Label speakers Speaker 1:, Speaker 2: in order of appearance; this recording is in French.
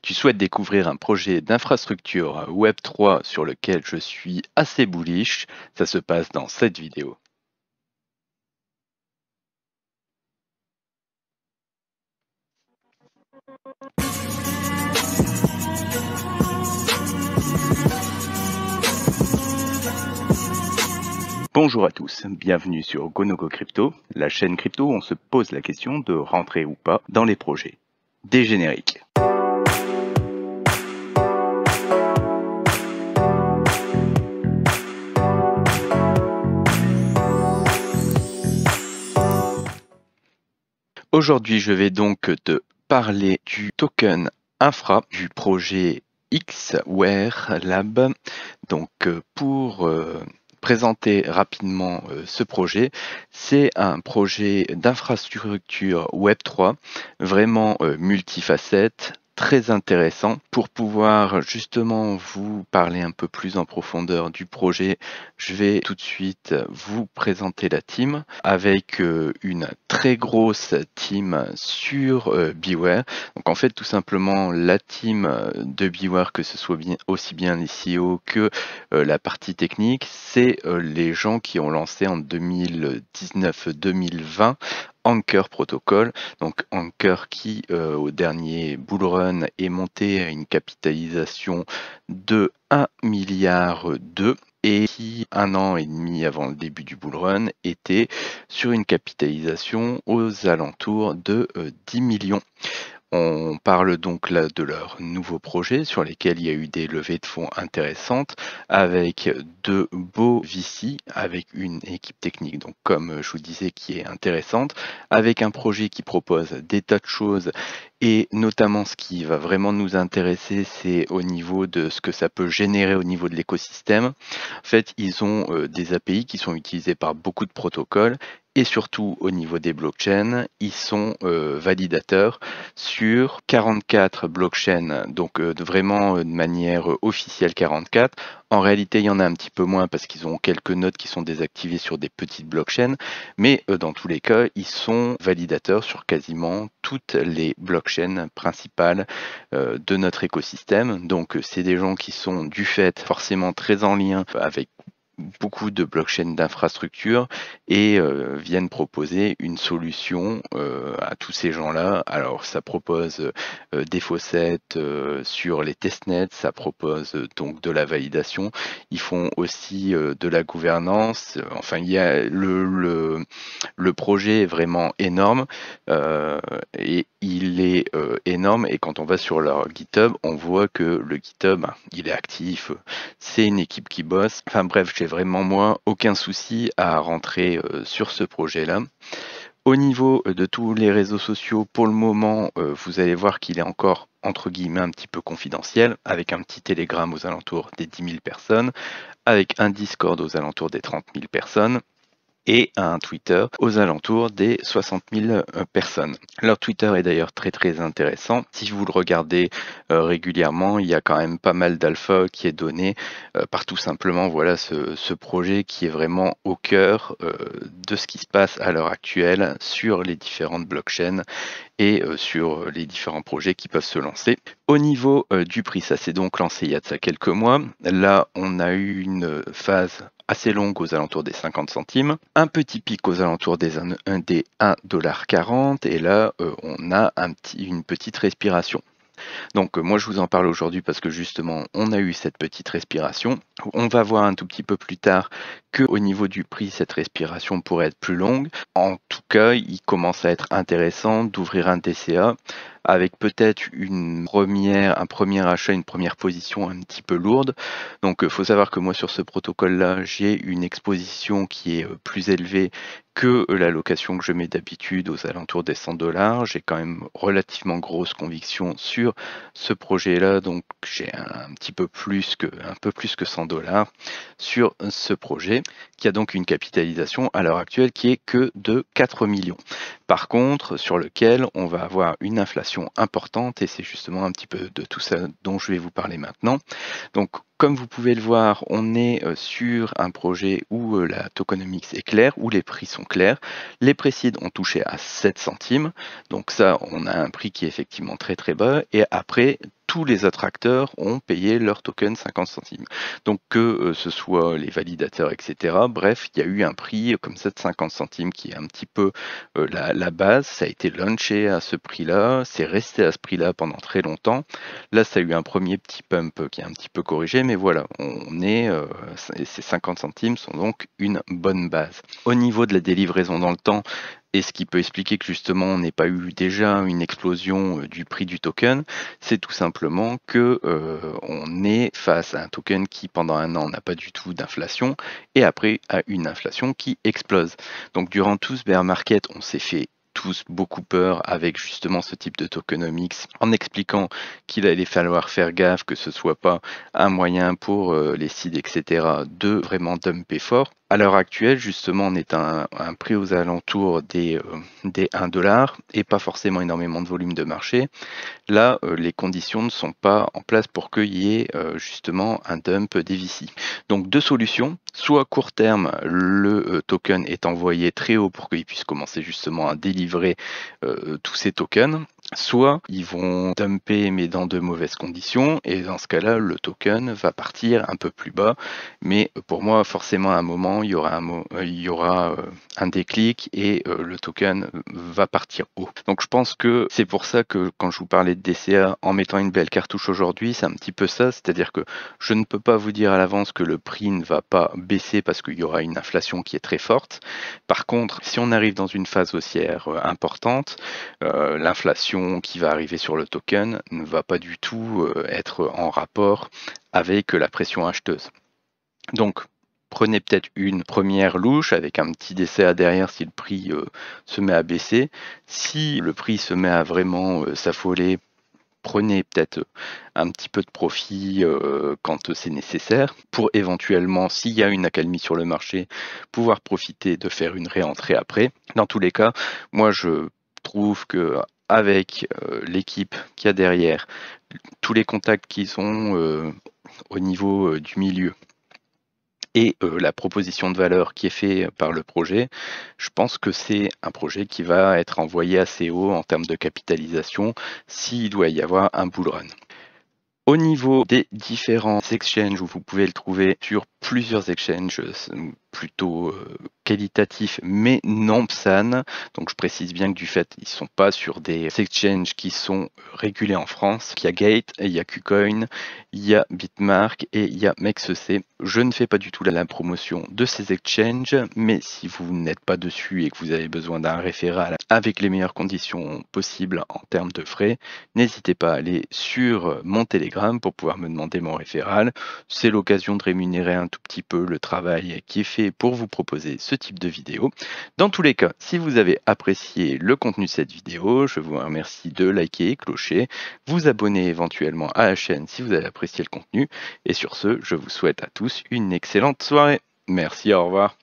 Speaker 1: Tu souhaites découvrir un projet d'infrastructure Web3 sur lequel je suis assez bullish, ça se passe dans cette vidéo. Bonjour à tous, bienvenue sur GoNoGo Crypto, la chaîne crypto où on se pose la question de rentrer ou pas dans les projets. Des génériques. Aujourd'hui, je vais donc te parler du token infra du projet Xware Lab. Donc, pour présenter rapidement ce projet, c'est un projet d'infrastructure Web3, vraiment multifacette, très intéressant. Pour pouvoir justement vous parler un peu plus en profondeur du projet, je vais tout de suite vous présenter la team avec une très grosse team sur Beware. Donc en fait tout simplement la team de Beware, que ce soit aussi bien les CEO que la partie technique, c'est les gens qui ont lancé en 2019-2020 Anchor Protocol. Donc Anchor qui au dernier bull run est monté à une capitalisation de 1,2 milliard et qui, un an et demi avant le début du bull run, était sur une capitalisation aux alentours de 10 millions. On parle donc là de leurs nouveaux projets sur lesquels il y a eu des levées de fonds intéressantes avec de beaux VC, avec une équipe technique, donc comme je vous disais, qui est intéressante, avec un projet qui propose des tas de choses et notamment ce qui va vraiment nous intéresser, c'est au niveau de ce que ça peut générer au niveau de l'écosystème. En fait, ils ont des API qui sont utilisés par beaucoup de protocoles et surtout au niveau des blockchains, ils sont validateurs sur 44 blockchains, donc vraiment de manière officielle 44. En réalité, il y en a un petit peu moins parce qu'ils ont quelques nodes qui sont désactivées sur des petites blockchains, mais dans tous les cas, ils sont validateurs sur quasiment toutes les blockchains principales de notre écosystème. Donc c'est des gens qui sont du fait forcément très en lien avec beaucoup de blockchains d'infrastructure et viennent proposer une solution à tous ces gens-là. Alors ça propose des faucets sur les testnets, ça propose donc de la validation. Ils font aussi de la gouvernance. Enfin, il y a le projet est vraiment énorme et il est énorme. Et quand on va sur leur GitHub, on voit que le GitHub, il est actif. C'est une équipe qui bosse. Enfin bref, j'ai vraiment moi aucun souci à rentrer sur ce projet-là. Au niveau de tous les réseaux sociaux, pour le moment, vous allez voir qu'il est encore entre guillemets un petit peu confidentiel, avec un petit Telegram aux alentours des 10 000 personnes, avec un Discord aux alentours des 30 000 personnes, et un Twitter aux alentours des 60 000 personnes. Leur Twitter est d'ailleurs très très intéressant. Si vous le regardez régulièrement, il y a quand même pas mal d'alpha qui est donné par tout simplement voilà ce projet qui est vraiment au cœur de ce qui se passe à l'heure actuelle sur les différentes blockchains et sur les différents projets qui peuvent se lancer. Au niveau du prix, ça s'est donc lancé il y a de ça quelques mois. Là, on a eu une phase assez longue aux alentours des 50 centimes, un petit pic aux alentours des 1,40 $, et là, on a une petite respiration. Donc moi je vous en parle aujourd'hui parce que justement on a eu cette petite respiration. On va voir un tout petit peu plus tard que au niveau du prix cette respiration pourrait être plus longue. En tout cas il commence à être intéressant d'ouvrir un DCA avec peut-être un premier achat, une première position un petit peu lourde. Donc il faut savoir que moi sur ce protocole là j'ai une exposition qui est plus élevée que la location que je mets d'habitude aux alentours des 100 $. J'ai quand même relativement grosse conviction sur ce projet-là, donc j'ai un peu plus que 100 $ sur ce projet, qui a donc une capitalisation à l'heure actuelle qui est que de 4 millions. Par contre, sur lequel on va avoir une inflation importante, et c'est justement un petit peu de tout ça dont je vais vous parler maintenant. Donc, comme vous pouvez le voir, on est sur un projet où la tokenomics est claire, où les prix sont clairs. Les précides ont touché à 7 centimes, donc ça, on a un prix qui est effectivement très très bas. Et après, tous les autres acteurs ont payé leur token 50 centimes. Donc que ce soit les validateurs, etc. Bref, il y a eu un prix comme ça de 50 centimes qui est un petit peu la base. Ça a été launché à ce prix-là, c'est resté à ce prix-là pendant très longtemps. Là, ça a eu un premier petit pump qui est un petit peu corrigé, mais voilà, ces 50 centimes sont donc une bonne base. Au niveau de la délivrance dans le temps, et ce qui peut expliquer que justement on n'ait pas eu déjà une explosion du prix du token, c'est tout simplement que on est face à un token qui pendant un an n'a pas du tout d'inflation et après a une inflation qui explose. Donc durant tout ce bear market, on s'est fait tous beaucoup peur avec justement ce type de tokenomics en expliquant qu'il allait falloir faire gaffe que ce soit pas un moyen pour les seeds etc de vraiment dumper fort. À l'heure actuelle, justement, on est à un prix aux alentours des 1$ et pas forcément énormément de volume de marché. Là, les conditions ne sont pas en place pour qu'il y ait justement un dump des VC. Donc deux solutions, soit à court terme, le token est envoyé très haut pour qu'il puisse commencer justement à délivrer tous ces tokens, soit ils vont dumper mais dans de mauvaises conditions et dans ce cas-là le token va partir un peu plus bas, mais pour moi forcément à un moment il y aura un déclic et le token va partir haut. Donc je pense que c'est pour ça que quand je vous parlais de DCA en mettant une belle cartouche aujourd'hui, c'est un petit peu ça, c'est-à-dire que je ne peux pas vous dire à l'avance que le prix ne va pas baisser parce qu'il y aura une inflation qui est très forte. Par contre, si on arrive dans une phase haussière importante, l'inflation qui va arriver sur le token ne va pas du tout être en rapport avec la pression acheteuse. Donc, prenez peut-être une première louche avec un petit DCA derrière si le prix se met à baisser. Si le prix se met à vraiment s'affoler, prenez peut-être un petit peu de profit quand c'est nécessaire pour éventuellement, s'il y a une accalmie sur le marché, pouvoir profiter de faire une réentrée après. Dans tous les cas, moi je trouve que avec l'équipe qu'il y a derrière, tous les contacts qu'ils ont au niveau du milieu et la proposition de valeur qui est faite par le projet, je pense que c'est un projet qui va être envoyé assez haut en termes de capitalisation s'il doit y avoir un bull run. Au niveau des différents exchanges, où vous pouvez le trouver sur plusieurs exchanges plutôt qualitatifs mais non PSAN, donc je précise bien que du fait ils ne sont pas sur des exchanges qui sont régulés en France. Il y a Gate, il y a KuCoin, il y a Bitmark et il y a MEXC. Je ne fais pas du tout la promotion de ces exchanges, mais si vous n'êtes pas dessus et que vous avez besoin d'un référal avec les meilleures conditions possibles en termes de frais, n'hésitez pas à aller sur mon Telegram pour pouvoir me demander mon référal. C'est l'occasion de rémunérer un tout petit peu le travail qui est fait pour vous proposer ce type de vidéo. Dans tous les cas, si vous avez apprécié le contenu de cette vidéo, je vous remercie de liker et clocher, vous abonner éventuellement à la chaîne si vous avez apprécié le contenu. Et sur ce, je vous souhaite à tous une excellente soirée. Merci, au revoir.